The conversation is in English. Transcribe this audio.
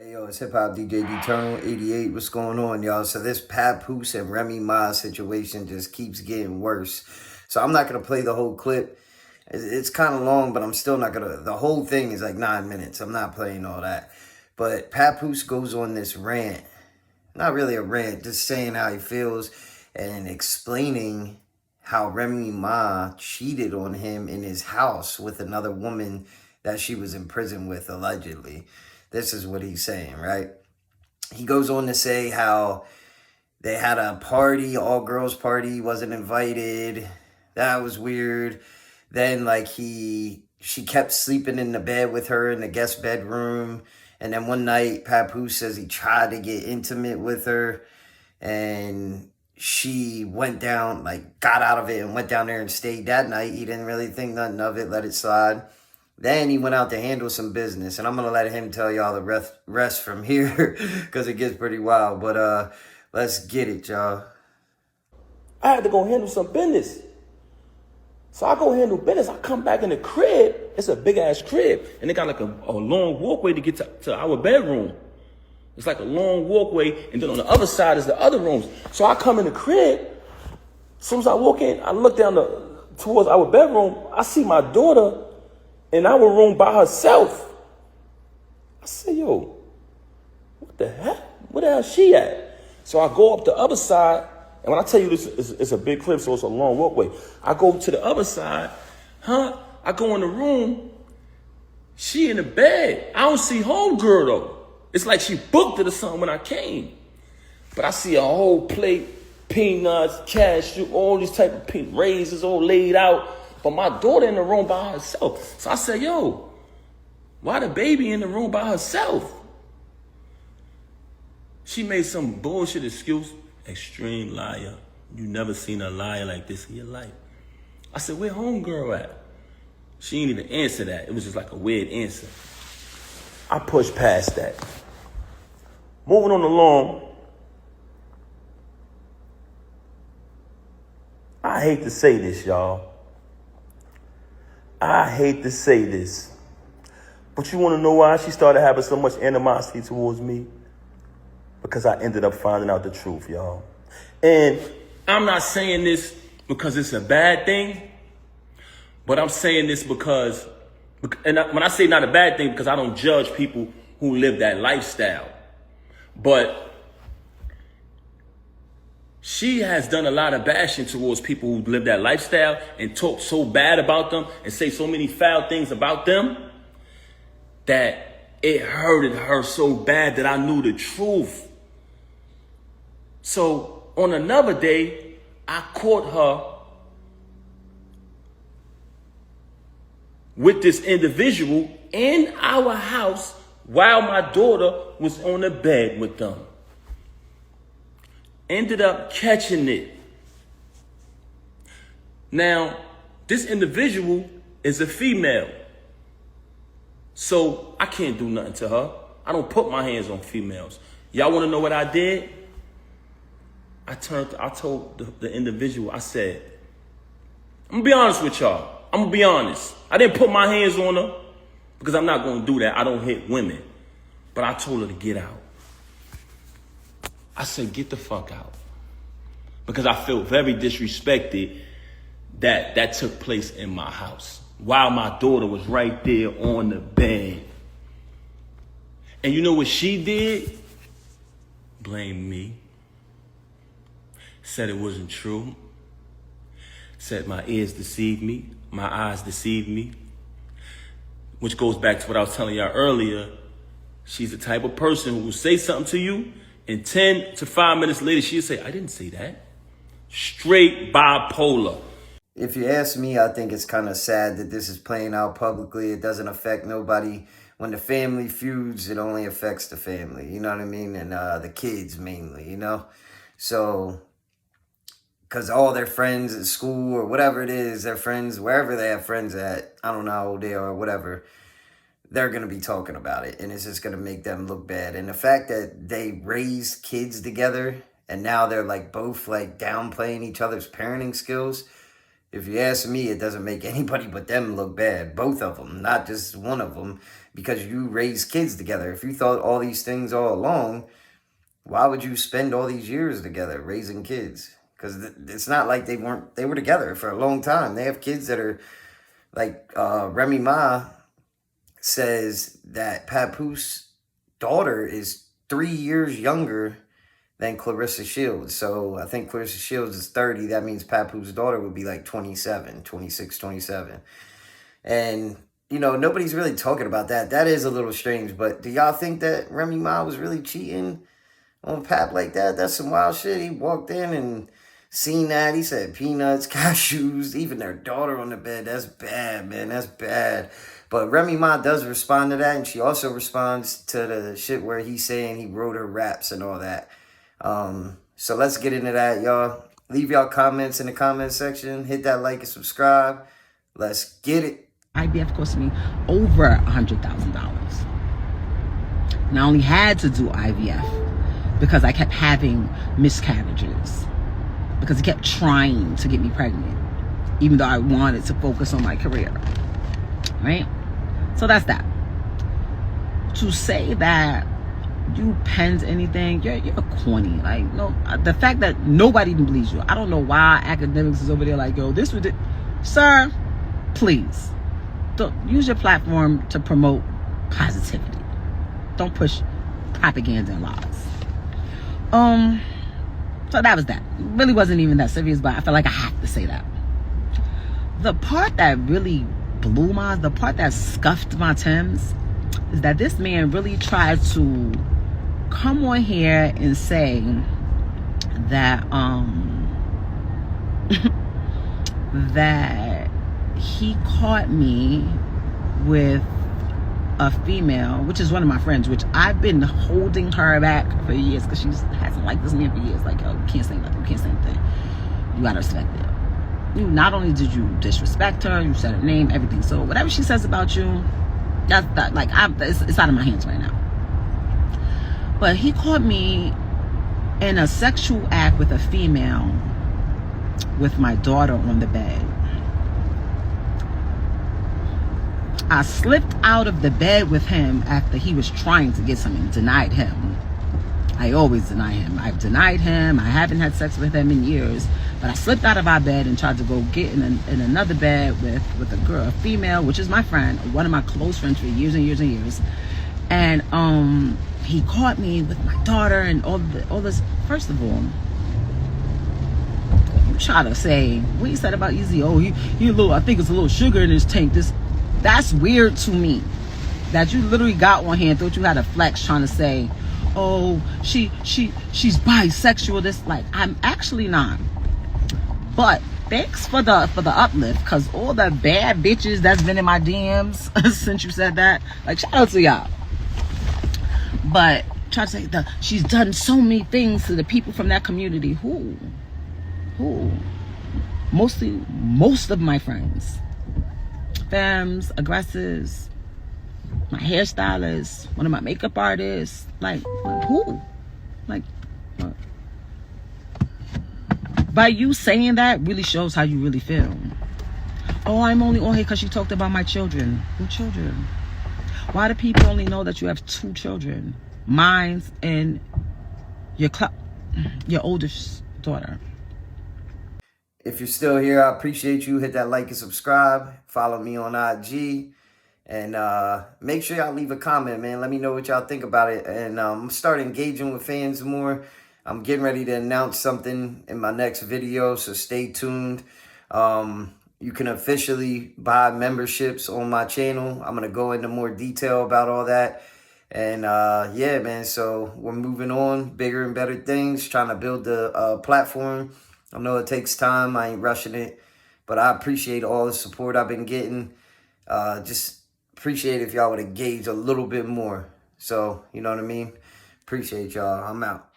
Yo, it's Hip Hop DJ Eternal 88. What's going on, y'all? So this Papoose and Remy Ma situation just keeps getting worse. So I'm not gonna play the whole clip. It's kind of long, but I'm still not gonna. The whole thing is like 9 minutes. I'm not playing all that. But Papoose goes on this rant. Not really a rant, just saying how he feels and explaining how Remy Ma cheated on him in his house with another woman that she was in prison with, allegedly. This is what he's saying, right? He goes on to say how they had a party, all girls party, wasn't invited. That was weird. Then she kept sleeping in the bed with her in the guest bedroom. And then one night, Papoose says he tried to get intimate with her. And she went down, got out of it and went down there and stayed that night. He didn't really think nothing of it, let it slide. Then he went out to handle some business. And I'm going to let him tell y'all the rest from here because it gets pretty wild. But let's get it, y'all. I had to go handle some business. So I go handle business. I come back in the crib. It's a big-ass crib. And they got like a long walkway to get to our bedroom. It's like a long walkway. And then on the other side is the other rooms. So I come in the crib. As soon as I walk in, I look down towards our bedroom. I see my daughter in our room by herself. I say, yo, what the heck? Where the hell she at? So I go up the other side, and when I tell you this, it's a big crib, so it's a long walkway. I go to the other side, I go in the room, she in the bed. I don't see homegirl though. It's like she booked it or something when I came. But I see a whole plate, peanuts, cashew, all these type of raisins all laid out. But my daughter in the room by herself. So I said, yo, why the baby in the room by herself? She made some bullshit excuse. Extreme liar. You never seen a liar like this in your life. I said, where homegirl at? She didn't even answer that. It was just like a weird answer. I pushed past that. Moving on along. I hate to say this, y'all. I hate to say this, but you want to know why she started having so much animosity towards me? Because I ended up finding out the truth, y'all. And I'm not saying this because it's a bad thing, but I'm saying this because, when I say not a bad thing, because I don't judge people who live that lifestyle, but she has done a lot of bashing towards people who live that lifestyle and talk so bad about them and say so many foul things about them that it hurted her so bad that I knew the truth. So on another day, I caught her with this individual in our house while my daughter was on the bed with them. Ended up catching it. Now, this individual is a female. So I can't do nothing to her. I don't put my hands on females. Y'all want to know what I did? I told the individual, I said, I'm going to be honest with y'all. I'm going to be honest. I didn't put my hands on her because I'm not going to do that. I don't hit women. But I told her to get out. I said, get the fuck out. Because I felt very disrespected that took place in my house while my daughter was right there on the bed. And you know what she did? Blamed me. Said it wasn't true. Said my ears deceived me. My eyes deceived me. Which goes back to what I was telling y'all earlier. She's the type of person who will say something to you, and 10 to 5 minutes later, she'll say, I didn't say that. Straight bipolar. If you ask me, I think it's kind of sad that this is playing out publicly. It doesn't affect nobody. When the family feuds, it only affects the family. You know what I mean? And the kids mainly, you know? So, because all their friends at school or whatever it is, their friends, wherever they have friends at, I don't know how old they are or whatever, they're going to be talking about it. And it's just going to make them look bad. And the fact that they raised kids together and now they're both downplaying each other's parenting skills, If you ask me, it doesn't make anybody but them look bad. Both of them, not just one of them, because you raise kids together. If you thought all these things all along, why would you spend all these years together raising kids? Because it's not like they were together for a long time. They have kids that are like Remy Ma says that Papoose daughter is 3 years younger than Clarissa Shields. So I think Clarissa Shields is 30. That means Papoose daughter would be like 27, 26, 27. And, you know, nobody's really talking about that. That is a little strange. But do y'all think that Remy Ma was really cheating on Pap like that? That's some wild shit. He walked in and seen that. He said peanuts, cashews, even their daughter on the bed. That's bad, man. That's bad. But Remy Ma does respond to that, and she also responds to the shit where he's saying he wrote her raps and all that. So let's get into that, y'all. Leave y'all comments in the comment section. Hit that like and subscribe. Let's get it. IVF cost me over $100,000. And I only had to do IVF because I kept having miscarriages. Because he kept trying to get me pregnant, even though I wanted to focus on my career. Right? So that's that. To say that you penned anything, you're corny. Like, no, the fact that nobody even believes you. I don't know why academics is over there like, yo, this was it. Sir, please. Don't use your platform to promote positivity. Don't push propaganda and lies. So that was that. It really wasn't even that serious, but I felt like I have to say that. The part that really the part that scuffed my Timbs is that this man really tried to come on here and say that that he caught me with a female, which is one of my friends, which I've been holding her back for years because she hasn't liked this man for years. Like, yo, you can't say nothing, you can't say anything. You gotta respect it. Not only did you disrespect her, you said her name, everything. So whatever she says about you, it's out of my hands right now. But he caught me in a sexual act with a female with my daughter on the bed. I slipped out of the bed with him after he was trying to get something. Denied him. I always deny him. I've denied him. I haven't had sex with him in years. But I slipped out of our bed and tried to go get in another bed with a girl, a female, which is my friend, one of my close friends for years and years and years. And he caught me with my daughter and all this. First of all, you try to say what you said about Easy. Oh, he a little. I think it's a little sugar in his tank. That's weird to me. That you literally got on here and thought you had a flex trying to say, oh, she's bisexual. This, like, I'm actually not. But thanks for the uplift, because all the bad bitches that's been in my DMs since you said that, like, shout out to y'all. But try to say that she's done so many things to the people from that community. Who? Most of my friends, femmes, aggressors, my hairstylist, one of my makeup artists, like who? Like, what? By you saying that really shows how you really feel. Oh, I'm only on here because you talked about my children. What children? Why do people only know that you have 2 children? Mine and your oldest daughter. If you're still here, I appreciate you. Hit that like and subscribe. Follow me on IG. And make sure y'all leave a comment, man. Let me know what y'all think about it. And start engaging with fans more. I'm getting ready to announce something in my next video, so stay tuned. You can officially buy memberships on my channel. I'm going to go into more detail about all that. And yeah, man, so we're moving on, bigger and better things, trying to build the platform. I know it takes time. I ain't rushing it. But I appreciate all the support I've been getting. Just appreciate if y'all would engage a little bit more. So, you know what I mean? Appreciate y'all. I'm out.